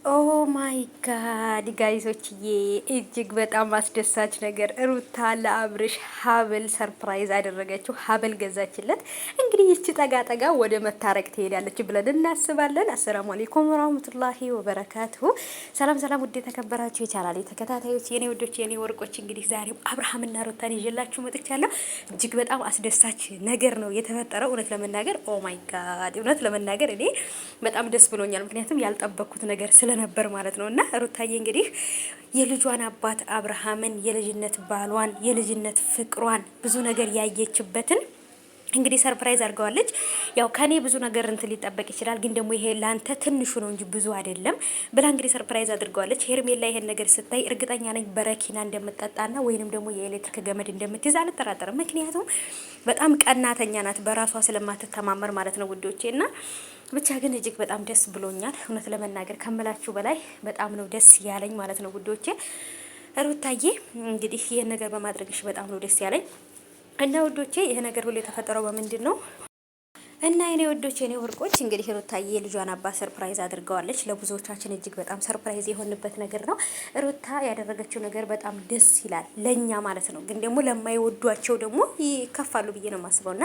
ኦ ማይ ጋድ ጋይሶችዬ፣ እጅግ በጣም አስደሳች ነገር ሩታ ለአብርሽ ሀብል ሰርፕራይዝ አደረገችው። ሀብል ገዛችለት። እንግዲህ ይቺ ጠጋ ጠጋ ወደ መታረቅ ትሄዳለች ብለን እናስባለን። አሰላሙ አለይኩም ወራህመቱላሂ ወበረካቱሁ። ሰላም ሰላም፣ ውድ የተከበራችሁ የቻናሌ ተከታታዮች፣ የኔ ወዶች፣ የኔ ወርቆች፣ እንግዲህ ዛሬም አብርሃምና ሩታን ይዤላችሁ መጥቻለሁ። እጅግ በጣም አስደሳች ነገር ነው የተፈጠረው። እውነት ለመናገር ኦ ማይ ጋድ፣ እውነት ለመናገር እኔ በጣም ደስ ብሎኛል። ምክንያቱም ያልጠበቅኩት ነገር ስለነበር ማለት ነው። እና ሩታዬ እንግዲህ የልጇን አባት አብርሃምን፣ የልጅነት ባሏን፣ የልጅነት ፍቅሯን ብዙ ነገር ያየችበትን እንግዲህ ሰርፕራይዝ አድርገዋለች። ያው ከኔ ብዙ ነገር እንትን ሊጠበቅ ይችላል፣ ግን ደግሞ ይሄ ላንተ ትንሹ ነው እንጂ ብዙ አይደለም ብላ እንግዲህ ሰርፕራይዝ አድርገዋለች። ሄርሜላ ይሄን ነገር ስታይ እርግጠኛ ነኝ በረኪና እንደምትጠጣና ወይንም ደግሞ የኤሌክትሪክ ገመድ እንደምትይዝ አልጠራጠርም። ምክንያቱም በጣም ቀናተኛ ናት፣ በራሷ ስለማትተማመር ማለት ነው ውዶቼ። እና ብቻ ግን እጅግ በጣም ደስ ብሎኛል። እውነት ለመናገር ከምላችሁ በላይ በጣም ነው ደስ ያለኝ ማለት ነው ውዶቼ። ሩታዬ እንግዲህ ይሄን ነገር በማድረግሽ በጣም ነው ደስ ያለኝ። እና ውዶቼ ይሄ ነገር ሁሉ የተፈጠረው በምንድን ነው? እና የኔ ወዶች፣ የኔ ወርቆች፣ እንግዲህ ሩታዬ ልጇን አባት ሰርፕራይዝ አድርገዋለች። ለብዙዎቻችን እጅግ በጣም ሰርፕራይዝ የሆንበት ነገር ነው። ሩታ ያደረገችው ነገር በጣም ደስ ይላል፣ ለኛ ማለት ነው። ግን ደግሞ ለማይወዷቸው ደግሞ ይከፋሉ ብዬ ነው የማስበውና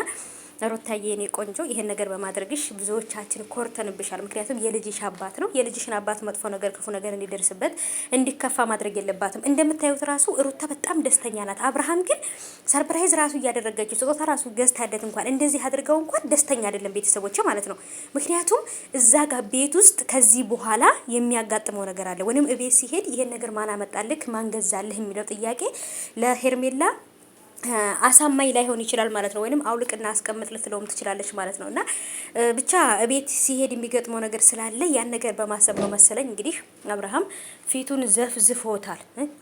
ሩታዬ የኔ ቆንጆ ይሄን ነገር በማድረግሽ ብዙዎቻችን ኮርተንብሻል። ምክንያቱም የልጅሽ አባት ነው። የልጅሽን አባት መጥፎ ነገር ክፉ ነገር እንዲደርስበት እንዲከፋ ማድረግ የለባትም። እንደምታዩት ራሱ ሩታ በጣም ደስተኛ ናት። አብርሃም ግን ሰርፕራይዝ ራሱ እያደረገችው ስጦታ ራሱ ገዝታለት እንኳን እንደዚህ አድርገው እንኳን ደስተኛ አይደለም ቤተሰቦች ማለት ነው። ምክንያቱም እዛ ጋር ቤት ውስጥ ከዚህ በኋላ የሚያጋጥመው ነገር አለ። ወይንም እቤት ሲሄድ ይሄን ነገር ማን አመጣልህ ማን ገዛልህ የሚለው ጥያቄ ለሄርሜላ አሳማኝ ላይሆን ይችላል ማለት ነው። ወይንም አውልቅና አስቀምጥ ልትለውም ትችላለች ማለት ነው። እና ብቻ እቤት ሲሄድ የሚገጥመው ነገር ስላለ ያን ነገር በማሰብ ነው መሰለኝ እንግዲህ አብርሃም ፊቱን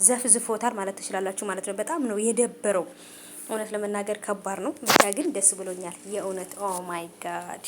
ዘፍዝፎታል ማለት ትችላላችሁ ማለት ነው። በጣም ነው የደበረው። እውነት ለመናገር ከባድ ነው። ብቻ ግን ደስ ብሎኛል የእውነት ኦ ማይ ጋድ